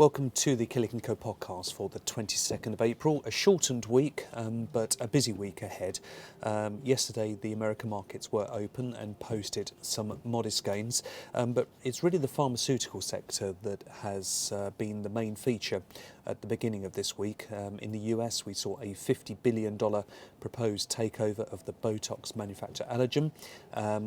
Welcome to the Killik & Co podcast for the 22nd of April. A shortened week, but a busy week ahead. Yesterday, the American markets were open and posted some modest gains, but it's really the pharmaceutical sector that has been the main feature at the beginning of this week. In the US, we saw a $50 billion proposed takeover of the Botox manufacturer Allergan.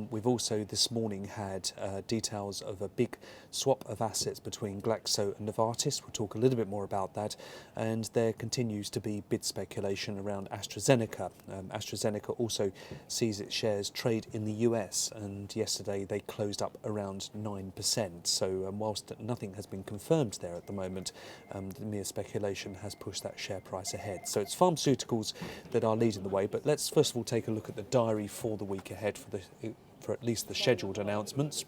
We've also this morning had details of a big swap of assets between Glaxo and Novartis. We'll talk a little bit more about that. And there continues to be bid speculation around AstraZeneca. AstraZeneca also sees its shares trade in the US, and yesterday they closed up around 9%. So whilst nothing has been confirmed there at the moment, the mere speculation has pushed that share price ahead. So it's pharmaceuticals that are leading the way. But let's first of all take a look at the diary for the week ahead for at least the scheduled announcements.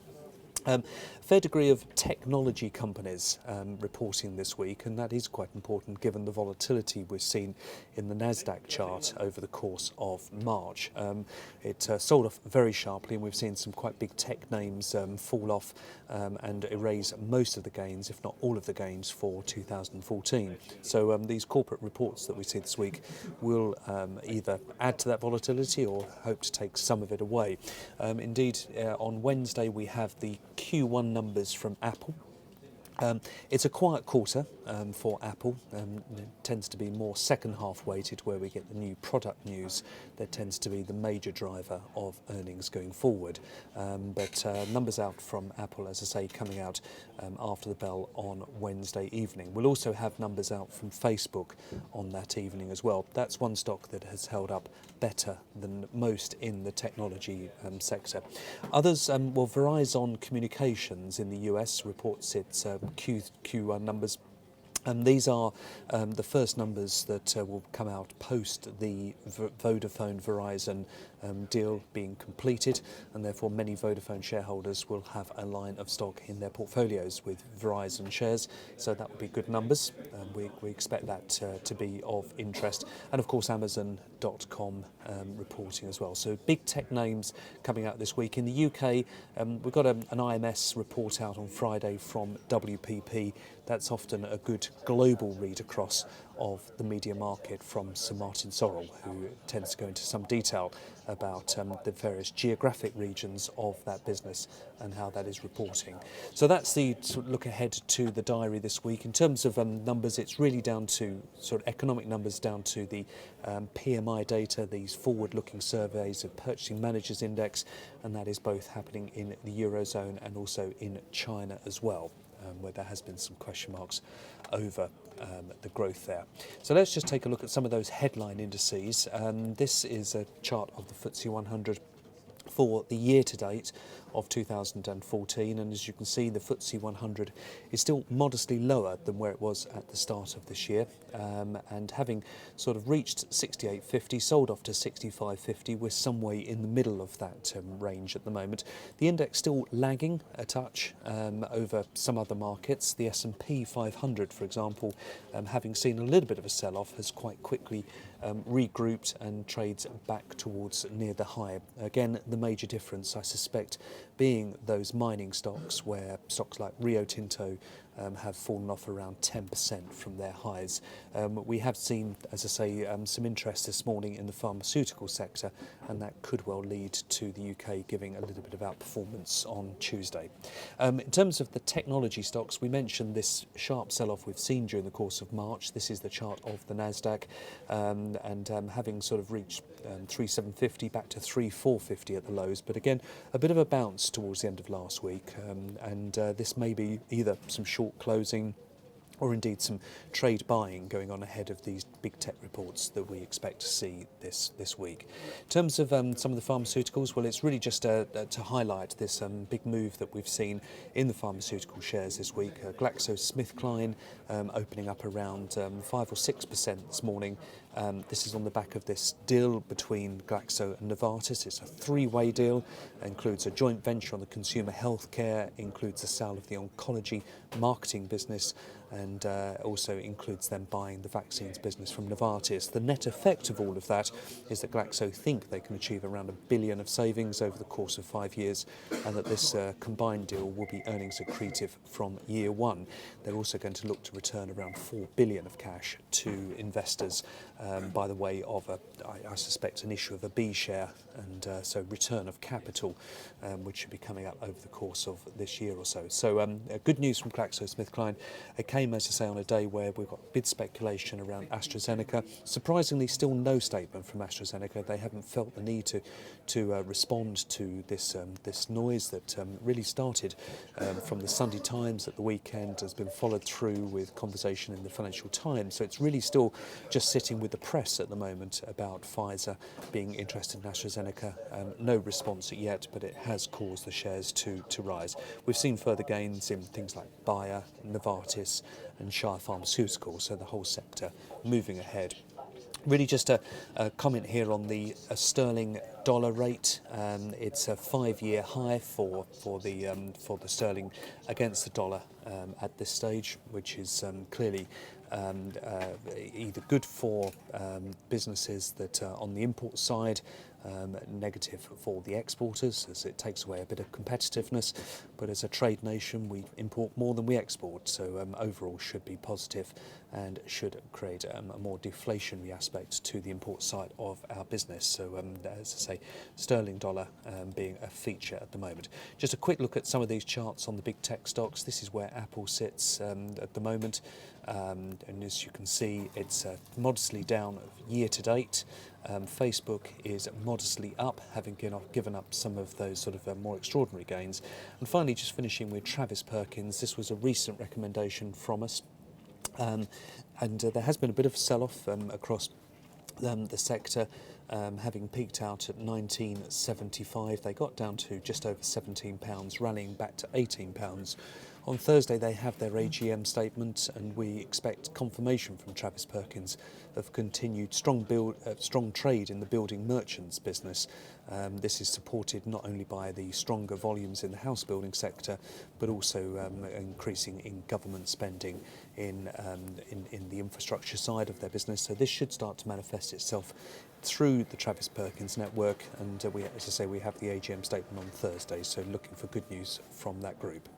Fair degree of technology companies reporting this week, and that is quite important given the volatility we've seen in the Nasdaq chart over the course of March. It sold off very sharply, and we've seen some quite big tech names fall off and erase most of the gains, if not all of the gains, for 2014. So these corporate reports that we see this week will either add to that volatility or hope to take some of it away. Indeed, on Wednesday we have the Q1 numbers from Apple. It's a quiet quarter for Apple. It tends to be more second half weighted, where we get the new product news that tends to be the major driver of earnings going forward. But numbers out from Apple, as I say, coming out after the bell on Wednesday evening. We'll also have numbers out from Facebook on that evening as well. That's one stock that has held up better than most in the technology sector. Others, Verizon Communications in the US reports its Q1 numbers. These are the first numbers that will come out post the Vodafone Verizon deal being completed, and therefore many Vodafone shareholders will have a line of stock in their portfolios with Verizon shares, so that will be good numbers. We expect that to be of interest, and of course Amazon.com reporting as well. So big tech names coming out this week. In the UK, we've got an IMS report out on Friday from WPP. That's often a good global read across of the media market from Sir Martin Sorrell, who tends to go into some detail about the various geographic regions of that business and how that is reporting. So that's the sort of look ahead to the diary this week. In terms of numbers, it's really down to sort of economic numbers, down to the PMI data, these forward-looking surveys of Purchasing Managers Index, and that is both happening in the Eurozone and also in China as well, where there has been some question marks over the growth there. So let's just take a look at some of those headline indices. This is a chart of the FTSE 100 for the year to date of 2014, and as you can see, the FTSE 100 is still modestly lower than where it was at the start of this year, and having sort of reached 6850, sold off to 6550, we're some way in the middle of that range at the moment. The index still lagging a touch over some other markets. The S&P 500, for example, having seen a little bit of a sell-off, has quite quickly regrouped and trades back towards near the high. Again, the major difference, I suspect, being those mining stocks, where stocks like Rio Tinto have fallen off around 10% from their highs. We have seen, as I say, some interest this morning in the pharmaceutical sector, and that could well lead to the UK giving a little bit of outperformance on Tuesday. In terms of the technology stocks, we mentioned this sharp sell-off we've seen during the course of March. This is the chart of the Nasdaq, and having sort of reached 3,750 back to 3,450 at the lows, but again a bit of a bounce towards the end of last week, and this may be either some short closing or indeed some trade buying going on ahead of these big tech reports that we expect to see this week. In terms of some of the pharmaceuticals, well, it's really just to highlight this big move that we've seen in the pharmaceutical shares this week. GlaxoSmithKline opening up around 5 or 6% this morning. This is on the back of this deal between Glaxo and Novartis. It's a three-way deal, includes a joint venture on the consumer healthcare, includes the sale of the oncology marketing business, and also includes them buying the vaccines business from Novartis. The net effect of all of that is that Glaxo think they can achieve around £1 billion of savings over the course of 5 years, and that this combined deal will be earnings accretive from year one. They're also going to look to return around £4 billion of cash to investors by the way of, I suspect, an issue of a B share, and so return of capital, which should be coming up over the course of this year or so. So good news from GlaxoSmithKline. It came, as I say, on a day where we've got bid speculation around AstraZeneca. Surprisingly, still no statement from AstraZeneca. They haven't felt the need to respond to this noise that really started from the Sunday Times at the weekend, has been followed through with conversation in the Financial Times. So it's really still just sitting with the press at the moment about Pfizer being interested in AstraZeneca. No response yet, but it has caused the shares to rise. We've seen further gains in things like Bayer, Novartis and Shire Pharmaceuticals, so the whole sector moving ahead. Really just a comment here on the sterling dollar rate. It's a 5-year high for the sterling against the dollar at this stage, which is clearly either good for businesses that are on the import side, negative for the exporters as it takes away a bit of competitiveness, but as a trade nation we import more than we export, so overall should be positive and should create a more deflationary aspect to the import side of our business. So as I say, sterling dollar being a feature at the moment. Just a quick look at some of these charts on the big tech stocks. This is where Apple sits at the moment, and as you can see it's modestly down year to date. Facebook is modestly up, having given up some of those sort of more extraordinary gains. And finally, just finishing with Travis Perkins. This was a recent recommendation from us, and there has been a bit of a sell-off across the sector, having peaked out at 19.75. They got down to just over £17, rallying back to £18. On Thursday they have their AGM statement, and we expect confirmation from Travis Perkins of continued strong trade in the building merchants business. This is supported not only by the stronger volumes in the house building sector, but also increasing in government spending in the infrastructure side of their business. So this should start to manifest itself through the Travis Perkins network, and as I say, we have the AGM statement on Thursday, so looking for good news from that group.